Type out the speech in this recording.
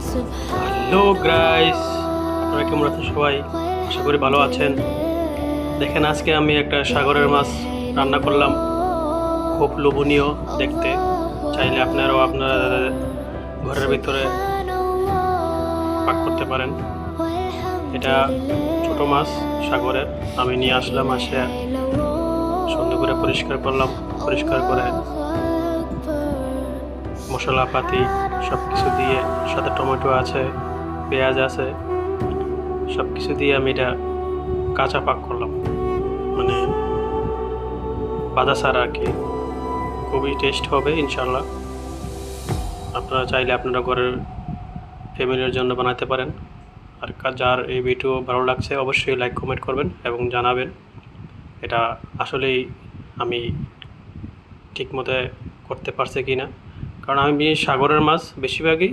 Hello guys, আপনারা কেমন আছেন সবাই? আশা করি ভালো আছেন। দেখেন, আজকে আমি একটা সাগরের মাছ রান্না করলাম, খুব লোভনীয় দেখতে। চাইলে আপনারাও আপনার ঘরের ভিতরে পাক করতে পারেন। এটা ছোট মাছ সাগরের, আমি নিয়ে আসলাম, আসে সুন্দর করে পরিষ্কার করলাম। পরিষ্কার করে মশলাপাতি সব কিছু দিয়ে, সাথে টমেটো আছে, পেঁয়াজ আছে, সব কিছু দিয়ে আমি এটা কাঁচা পাক করলাম, মানে বাদা ছাড়া আর কি। খুবই টেস্ট হবে ইনশাল্লাহ। আপনারা চাইলে আপনারা ঘরের ফ্যামিলির জন্য বানাতে পারেন। আর যার এই ভিডিও ভালো লাগছে অবশ্যই লাইক কমেন্ট করবেন এবং জানাবেন এটা আসলেই আমি ঠিক মতো করতে পারছি কি না। কারণ আমি সাগরের মাছ বেশিরভাগই